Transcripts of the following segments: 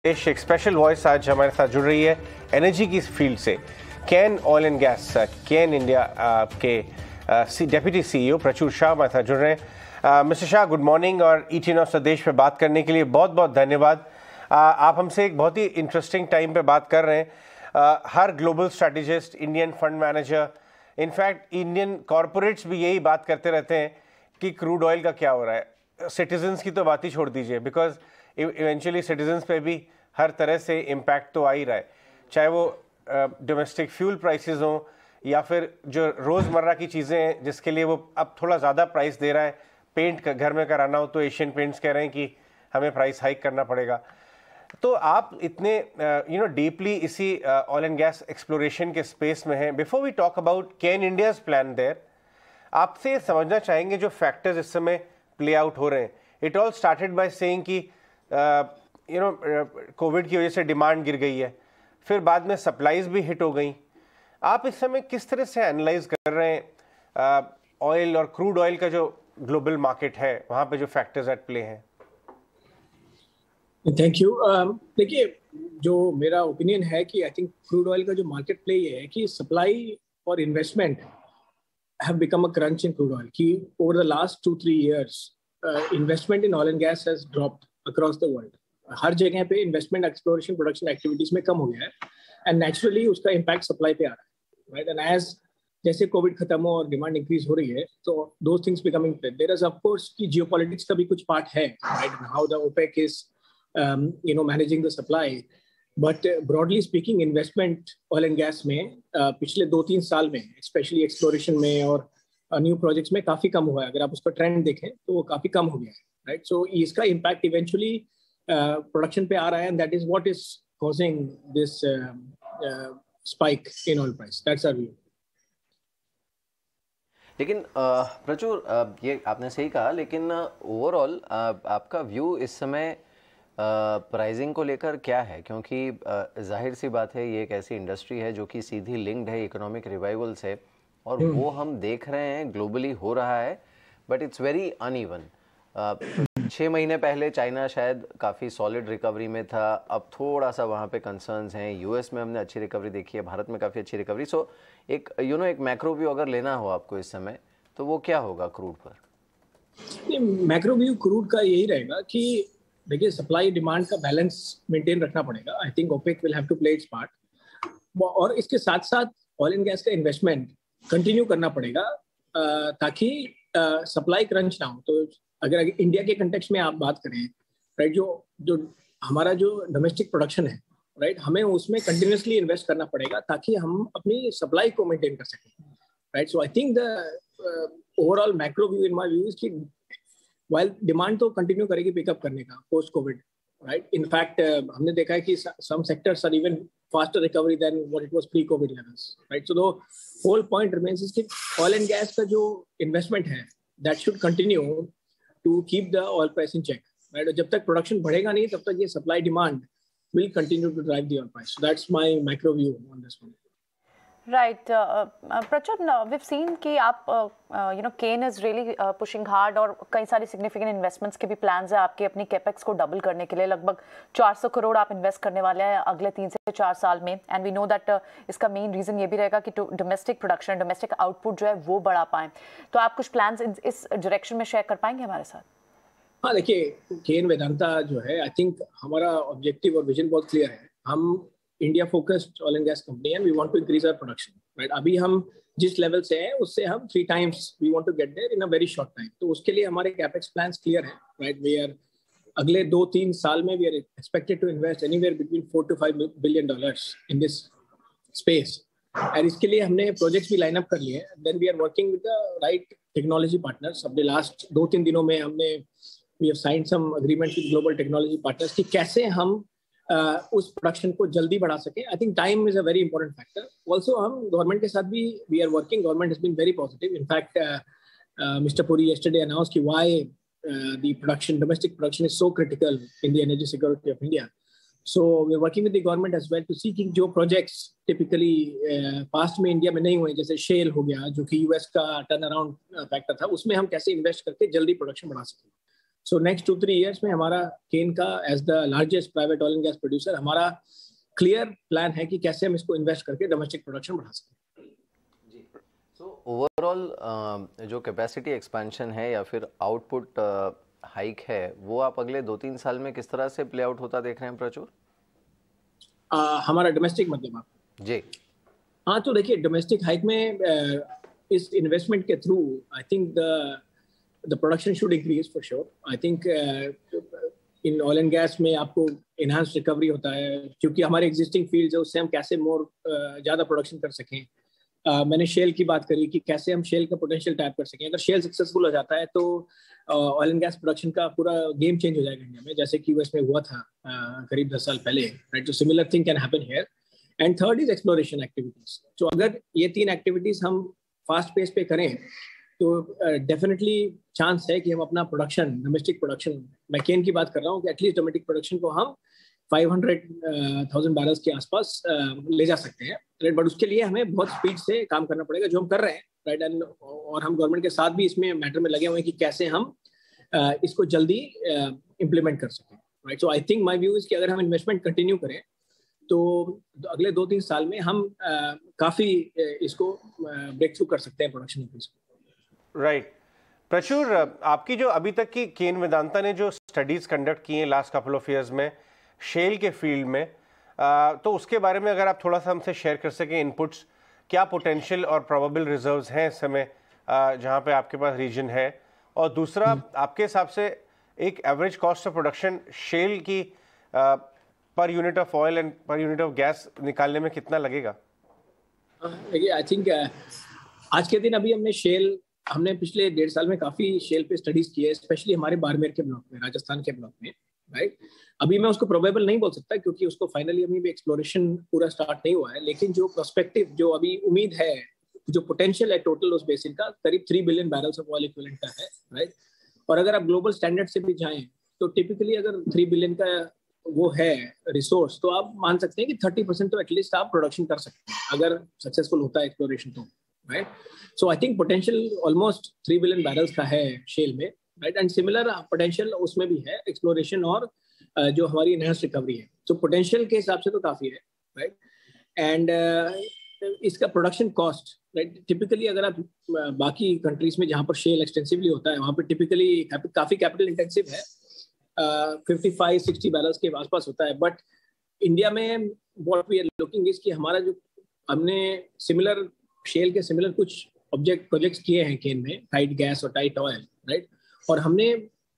एक special voice आज हमारे साथ जुड़ रही है एनर्जी की फील्ड से। Can oil and gas, can India के डेप्यूटी सीईओ प्रचुर शाह हमारे साथ जुड़ रहे हैं। मिस्टर शाह, गुड मॉर्निंग और ईटीएन ऑफ स्वदेश पे बात करने के लिए बहुत बहुत धन्यवाद। आप हमसे एक बहुत ही इंटरेस्टिंग टाइम पे बात कर रहे हैं। हर global strategist, Indian fund manager, in fact Indian corporates भी यही बात करते रहते हैं कि क्रूड ऑयल का क्या हो रहा है। सिटीजन्स की तो बात ही छोड़ दीजिए, बिकॉज इवेंचुअली सिटीजन्स पे भी हर तरह से इम्पैक्ट तो आ ही रहा है, चाहे वो डोमेस्टिक फ्यूल प्राइसेस हों या फिर जो रोज़मर्रा की चीज़ें हैं जिसके लिए वो अब थोड़ा ज़्यादा प्राइस दे रहा है। पेंट का घर में कराना हो तो एशियन पेंट्स कह रहे हैं कि हमें प्राइस हाइक करना पड़ेगा। तो आप इतने डीपली इसी ऑयल एंड गैस एक्सप्लोरेशन के स्पेस में हैं। Before we talk about can India's plan there, आपसे समझना चाहेंगे जो फैक्टर्स इस समय प्ले आउट हो रहे हैं। It all started by saying कि कोविड की वजह से डिमांड गिर गई है, फिर बाद में सप्लाईज भी हिट हो गई। आप इस समय किस तरह से एनालाइज कर रहे हैं ऑयल और क्रूड ऑयल का जो ग्लोबल मार्केट है, वहाँ पे जो फैक्टर्स एट प्ले हैं? Thank you. देखिए, जो मेरा ओपिनियन है कि आई थिंक क्रूड ऑयल का जो मार्केट प्ले ये है कि सप्लाई और investment have become a crunch in crude oil. कि over the last 2-3 years investment in oil and gas has dropped across the world. हर जगह पे इन्वेस्टमेंट, एक्सप्लोरेशन, प्रोडक्शन एक्टिविटीज में कम हो गया है एंड नेचुरली उसका इम्पैक्ट सप्लाई पे आ रहा है, राइट। एंड एज जैसे कोविड खत्म हो और डिमांड इंक्रीज हो रही है तो those things becoming play. There is of course कि जियोपॉलिटिक्स का भी कुछ पार्ट है, right, how the OPEC is managing the supply. But broadly speaking investment oil and gas में पिछले 2-3 साल में स्पेशली एक्सप्लोरेशन में और न्यू प्रोजेक्ट्स में काफी कम हुआ है। अगर आप उसका ट्रेंड देखें तो वो काफी कम हो गया है, राइट। सो इसका इम्पैक्ट इवेंचुअली प्रोडक्शन पे आ रहा है and that is what is causing this spike in oil price. That's our view. लेकिन प्रचुर, ये आपने सही कहा, लेकिन ओवरऑल आपका व्यू इस समय प्राइसिंग को लेकर क्या है? क्योंकि जाहिर सी बात है ये एक ऐसी इंडस्ट्री है जो कि सीधी लिंक्ड है इकोनॉमिक रिवाइवल से, और वो हम देख रहे हैं ग्लोबली हो रहा है, बट इट्स वेरी अनइवन। 6 महीने पहले चाइना शायद काफ़ी सॉलिड रिकवरी में था, अब थोड़ा सा वहाँ पे कंसर्न्स हैं। यूएस में हमने अच्छी रिकवरी देखी है, भारत में काफ़ी अच्छी रिकवरी। सो एक एक मैक्रो व्यू अगर लेना हो आपको इस समय, तो वो क्या होगा क्रूड पर? मैक्रो व्यू क्रूड का यही रहेगा कि देखिए, सप्लाई डिमांड का बैलेंस मेंटेन रखना पड़ेगा। I think OPEC will have to play its part, और इसके साथ साथ ऑयल एंड गैस का इन्वेस्टमेंट कंटिन्यू करना पड़ेगा ताकि सप्लाई क्रंच ना हो। तो अगर इंडिया के कंटेक्स्ट में आप बात करें, राइट, जो हमारा जो डोमेस्टिक प्रोडक्शन है, राइट, हमें उसमें कंटिन्यूसली इन्वेस्ट करना पड़ेगा ताकि हम अपनी सप्लाई को मेंटेन कर सकें, right. So I think the overall macro view in my view is कि वाइल डिमांड तो कंटिन्यू करेगी पिकअप करने का पोस्ट कोविड, राइट। इनफैक्ट हमने देखा है कि some sectors are even faster recovery than what it was pre-COVID levels, right? So the whole point remains is कि oil and gas का जो investment है, that should continue to keep the oil price in check, right? जब तक production बढ़ेगा नहीं, तब तक ये supply demand will continue to drive the oil price. So that's my macro view on this one. Right, Prachur, we've seen कि आप Cain is really pushing hard, और कई सारी significant investments के भी plans है आपके अपनी capex को double करने के लिए। लगभग 400 करोड़ आप invest करने वाले हैं अगले 3 से 4 साल में, and we know that इसका main reason ये भी रहेगा कि domestic production, domestic output जो है वो बढ़ा पाएं। तो आप कुछ plans इस direction में share कर पाएंगे हमारे साथ? हाँ, देखिए, केन वेदांता जो है, आई थिंक हमारा ऑब्जेक्टिव और विजन बहुत क्लियर है। हम India focused oil and gas company and we want to increase our production, right. अभी हम जिस लेवल से हैं उससे हम 3 times we want to get there in a very short time. तो उसके लिए हमारे कैपेक्स प्लान्स क्लियर है, राइट। वी आर अगले 2-3 साल में we are expected to invest anywhere between $4-5 billion in this space, और इसके लिए हमने प्रोजेक्ट्स भी लाइन अप कर लिए हैं। Then we are working with the right technology partners. अपने लास्ट 2-3 दिनों में हमने we have signed some agreement with global technology partners कि कैसे हम उस प्रोडक्शन को जल्दी बढ़ा सके। I think time is a very important factor. Also हम गवर्नमेंट के साथ भी we are working. Government has been very positive. In fact mister Puri yesterday announced कि why the production, domestic production is so critical in the energy security of India. So we are working with the government as well to see कि जो projects typically past में India में नहीं हुए, जैसे shell हो गया जो कि यूएस का टर्न अराउंड फैक्टर था, उसमें हम कैसे इन्वेस्ट करके जल्दी प्रोडक्शन बढ़ा सकें। सो नेक्स्ट 2-3 ईयर्स में हमारा केन का as the largest private oil and gas producer हमारा क्लियर प्लान है कि कैसे हम इसको इन्वेस्ट करके डोमेस्टिक प्रोडक्शन बढ़ा सकते हैं। सो ओवरऑल जो कैपेसिटी एक्सपेंशन है या फिर आउटपुट हाइक है वो आप अगले 2-3 साल में किस तरह से प्ले आउट होता देख रहे हैं प्रचुर? हमारा डोमेस्टिक मतलब आप जी हाँ, तो देखिए डोमेस्टिक हाइक में इस इन्वेस्टमेंट के through I think the production should increase for sure. I think in oil and gas में आपको इनहांस रिकवरी होता है क्योंकि हमारे एग्जिस्टिंग फील्ड्स है उससे हम कैसे मोर ज़्यादा प्रोडक्शन कर सकें। मैंने शेल की बात करी कि कैसे हम शेल का पोटेंशियल टैप कर सकें। अगर शेल सक्सेसफुल हो जाता है तो ऑयल एंड गैस प्रोडक्शन का पूरा गेम चेंज हो जाएगा इंडिया में, जैसे कि यूएस में हुआ था करीब 10 साल पहले, राइट। तो similar thing can happen here. And third is exploration activities. तो अगर ये 3 एक्टिविटीज हम फास्ट पेस पे करें तो डेफिनेटली चांस है कि हम अपना प्रोडक्शन, डोमेस्टिक प्रोडक्शन, मैं केन की बात कर रहा हूँ, कि एटलीस्ट डोमेस्टिक प्रोडक्शन को हम 500,000 बैरल्स के आसपास ले जा सकते हैं, राइट। बट उसके लिए हमें बहुत स्पीड से काम करना पड़ेगा, जो हम कर रहे हैं, राइट। एंड और हम गवर्नमेंट के साथ भी इसमें मैटर में लगे हुए हैं कि कैसे हम इसको जल्दी इम्प्लीमेंट कर सकें, right. So I think my view is कि अगर हम इन्वेस्टमेंट कंटिन्यू करें तो अगले 2-3 साल में हम काफ़ी इसको ब्रेक थ्रू कर सकते हैं प्रोडक्शन इंक्रीज। राइट। प्रचुर, आपकी जो अभी तक की केन वेदांता ने जो स्टडीज कंडक्ट की हैं लास्ट कपल ऑफ इयर्स में शेल के फील्ड में, तो उसके बारे में अगर आप थोड़ा सा हमसे शेयर कर सकें इनपुट्स, क्या पोटेंशियल और प्रोबेबल रिजर्व्स हैं इस समय जहां पे आपके पास रीजन है, और दूसरा आपके हिसाब से एक average cost of production shale की per unit of oil and per unit of gas निकालने में कितना लगेगा? देखिए आई थिंक आज के दिन अभी हमने पिछले 1.5 साल में काफी शेल पे स्टडीज की है, स्पेशली हमारे बाड़मेर के ब्लॉक में, राजस्थान के ब्लॉक में, राइट। अभी मैं उसको प्रोबेबल नहीं बोल सकता क्योंकि उसको फाइनली अभी भी एक्सप्लोरेशन पूरा स्टार्ट नहीं हुआ है, लेकिन जो प्रोस्पेक्टिव, जो अभी उम्मीद है, जो पोटेंशियल है टोटल उस बेसिन का करीब 3 billion barrels of oil equivalent का है, राइट। और अगर आप ग्लोबल स्टैंडर्ड से भी जाएं तो टिपिकली अगर 3 बिलियन का वो है रिसोर्स, तो आप मान सकते हैं कि 30% तो एटलीस्ट आप प्रोडक्शन कर सकते हैं अगर सक्सेसफुल होता है एक्सप्लोरेशन तो, right. So I think potential almost 3 billion barrels का है शेल में, राइट। एंड सिमिलर पोटेंशियल उसमें भी है एक्सप्लोरेशन और जो हमारी इनहेंस रिकवरी है। तो पोटेंशियल के हिसाब से तो काफ़ी है, राइट। एंड इसका प्रोडक्शन कॉस्ट, राइट, टिपिकली अगर आप बाकी कंट्रीज में जहाँ पर शेल एक्सटेंसिवली होता है वहाँ पर टिपिकली काफ़ी कैपिटल इंटेंसिव है, 55-60 बैरल्स के आसपास होता है। बट इंडिया में what we are looking is कि हमारा जो हमने सिमिलर शेल के सिमिलर कुछ प्रोजेक्ट्स किए हैं केन में, टाइट गैस और टाइट ऑयल, राइट। और हमने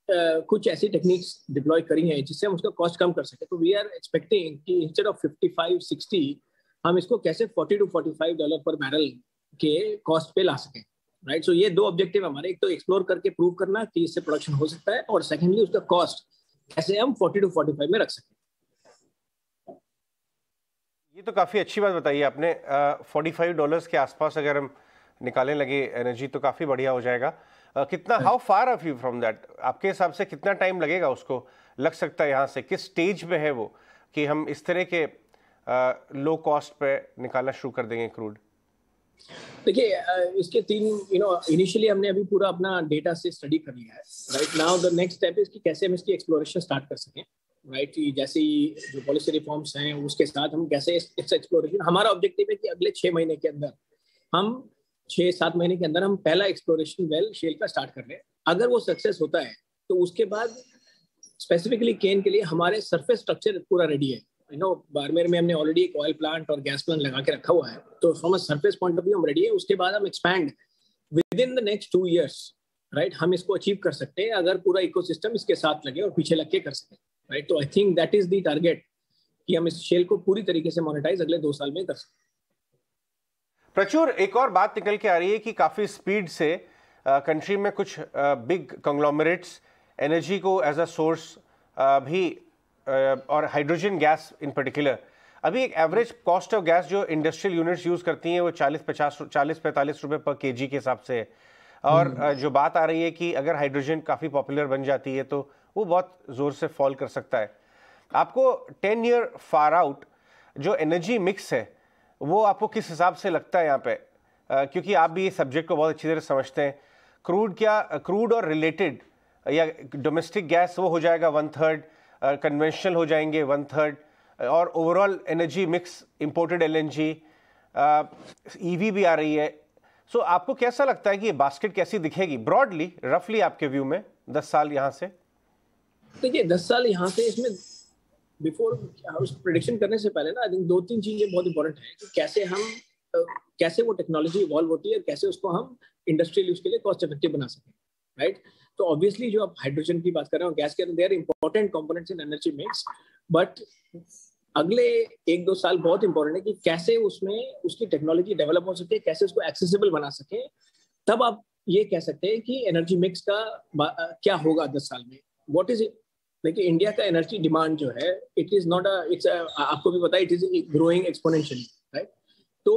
कुछ ऐसी टेक्निक्स डिप्लॉय करी हैं जिससे हम उसका कॉस्ट कम कर सके। तो वी आर एक्सपेक्टिंग कि इंस्टेड ऑफ 55-60 हम इसको कैसे $40 to $45 पर बैरल के कॉस्ट पे ला सकें, राइट। सो ये 2 ऑब्जेक्टिव हमारे, एक तो एक्सप्लोर करके प्रूव करना कि इससे प्रोडक्शन हो सकता है, और सेकेंडली उसका कॉस्ट कैसे हम 40 to 45 में रख सकें। ये तो काफ़ी अच्छी बात बताई आपने। $45 के आसपास अगर हम निकालने लगे एनर्जी तो काफ़ी बढ़िया हो जाएगा। कितना, how far are you from that? आपके हिसाब से कितना टाइम लगेगा उसको, लग सकता है यहाँ से, किस स्टेज पे है वो कि हम इस तरह के लो कॉस्ट पे निकालना शुरू कर देंगे क्रूड? देखिए इसके 3 इनिशियली हमने अभी पूरा अपना डेटा से स्टडी कर लिया है, right. Now the next step is कि कैसे हम इसकी एक्सप्लोरेशन स्टार्ट कर सकें, राइट। जैसे जो पॉलिसी रिफॉर्म्स हैं उसके साथ हम कैसे इस एक्सप्लोरेशन, हमारा ऑब्जेक्टिव है कि अगले 6 महीने के अंदर हम 6-7 महीने के अंदर हम पहला एक्सप्लोरेशन वेल शेल का स्टार्ट कर रहे हैं। अगर वो सक्सेस होता है तो उसके बाद स्पेसिफिकली केन के लिए हमारे सरफेस स्ट्रक्चर पूरा रेडी है। बाड़मेर में हमने ऑलरेडी एक ऑयल प्लांट और गैस प्लांट लगा के रखा हुआ है, तो from a surface point of view हम रेडी है। उसके बाद हम expand with in the next 2 years, right, हम इसको अचीव कर सकते हैं अगर पूरा इकोसिस्टम इसके साथ लगे और पीछे लग के कर सके, राइट। तो I think that is the target कि हम इस शेल को पूरी तरीके से मोनेटाइज अगले 2 साल में कर सकते हैं। प्रचुर, एक और बात निकल के आ रही है कि काफ़ी स्पीड से कंट्री में कुछ बिग कंग्लोमरेट्स एनर्जी को एज अ सोर्स भी और हाइड्रोजन गैस इन पर्टिकुलर, अभी एक एवरेज कॉस्ट ऑफ गैस जो इंडस्ट्रियल यूनिट्स यूज़ करती हैं वो 40-45 रुपए पर केजी के हिसाब से है। और जो बात आ रही है कि अगर हाइड्रोजन काफ़ी पॉपुलर बन जाती है तो वो बहुत ज़ोर से फॉल कर सकता है। आपको 10 ईयर फार आउट जो एनर्जी मिक्स है वो आपको किस हिसाब से लगता है यहाँ पे, क्योंकि आप भी इस सब्जेक्ट को बहुत अच्छी तरह समझते हैं। क्रूड और रिलेटेड या डोमेस्टिक गैस वो हो जाएगा 1/3, कन्वेंशनल हो जाएंगे 1/3, और overall energy mix imported LNG, EV भी आ रही है। सो आपको कैसा लगता है कि ये बास्केट कैसी दिखेगी ब्रॉडली, रफली आपके व्यू में 10 साल यहाँ से? देखिए 10 साल यहाँ से, इसमें बिफोर उस प्रेडिक्शन करने से पहले ना आई थिंक 2-3 चीजें बहुत इंपॉर्टेंट है कि कैसे वो टेक्नोलॉजी इवॉल्व होती है, कैसे उसको हम इंडस्ट्रियल यूज के लिए कॉस्ट इफेक्टिव बना सकें, राइट। तो ऑब्वियसली जो आप हाइड्रोजन की बात कर रहे हो, गैस के अंदर, they are important components in energy mix, but अगले 1-2 साल बहुत इंपॉर्टेंट है कि कैसे उसमें उसकी टेक्नोलॉजी डेवलप हो सके, कैसे उसको एक्सेसिबल बना सके। तब आप ये कह सकते हैं कि एनर्जी मिक्स का क्या होगा 10 साल में। व्हाट इज इट, देखिए इंडिया का एनर्जी डिमांड जो है, इट इज नॉट आपको भी पता है, it is growing exponentially, right. तो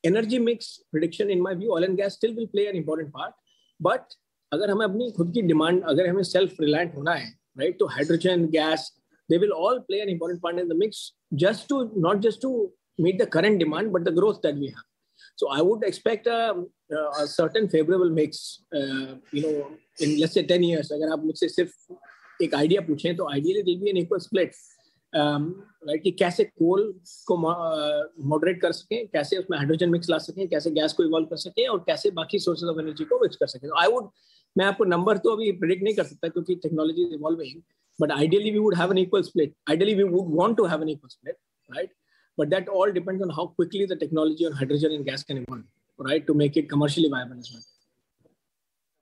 energy mix prediction in my view, oil and gas still will play an important part, but अगर हमें अपनी खुद की डिमांड, अगर हमें सेल्फ रिलायंट होना है, राइट, तो hydrogen, gas, they will all play an important part in the mix, not just to meet the current demand but the growth that we have. So I would expect a certain favorable mix, in let's say 10 years. अगर आप मुझसे सिर्फ एक idea पूछें तो ideally there will be an equal split, right, कि कैसे कोल को मॉडरेट कर सकें, कैसे उसमें हाइड्रोजन मिक्स ला सकें, कैसे गैस को इवॉल्व कर सकें, और कैसे बाकी सोर्सेज ऑफ एनर्जी को मिक्स कर सकें। मैं आपको नंबर तो अभी प्रेडिक्ट नहीं कर सकता क्योंकि technology is evolving, but ideally we would have an equal split. Ideally we would want to have an equal split, right? But that all depends on how quickly the technology on hydrogen and gas can evolve, right, to make it commercially viable as well.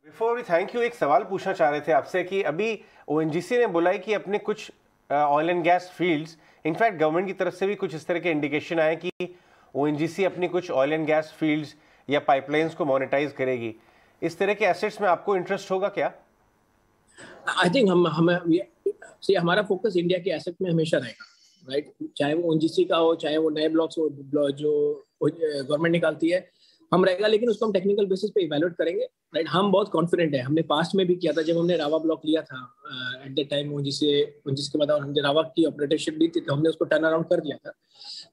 Before we thank you, एक सवाल पूछना चाह रहे थे आपसे कि अभी ONGC ने बोला है कि अपने कुछ oil and gas fields, in fact government की तरफ से भी कुछ इस तरह के इंडिकेशन आए कि ONGC अपनी कुछ ऑयल एंड गैस फील्ड्स या पाइपलाइंस को मोनेटाइज करेगी। इस तरह के एसेट्स में आपको इंटरेस्ट होगा क्या? आई थिंक हमारा फोकस इंडिया के एसेट में हमेशा रहेगा, राइट, चाहे वो ONGC का हो, चाहे वो नए ब्लॉक्स हो जो गवर्नमेंट निकालती है, हम रहेगा, लेकिन उसको हम टेक्निकल बेसिस पे इवैल्यूएट करेंगे, राइट। हम बहुत कॉन्फिडेंट है, हमने पास्ट में भी किया था, जब हमने रावा ब्लॉक लिया था एट द टाइम ONGC के बाद हमने रावा की ऑपरेटरशिप ली थी, तो हमने उसको टर्न अराउंड कर दिया था।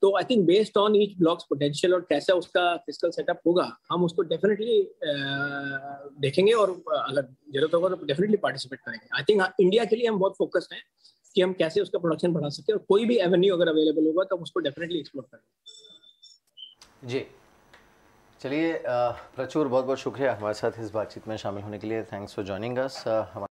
तो I think based on each blocks potential और कैसा उसका फिस्कल सेटअप होगा, हम उसको डेफिनेटली देखेंगे, और अगर जरूरत होगा तो डेफिनेटली पार्टिसिपेट करेंगे। आई थिंक इंडिया के लिए हम बहुत फोकस्ड हैं कि हम कैसे उसका प्रोडक्शन बढ़ा सके, और कोई भी एवेन्यू अगर अवेलेबल होगा तो हम उसको डेफिनेटली एक्सप्लोर करेंगे। जी चलिए, प्रचुर बहुत बहुत शुक्रिया हमारे साथ इस बातचीत में शामिल होने के लिए। Thanks for joining us.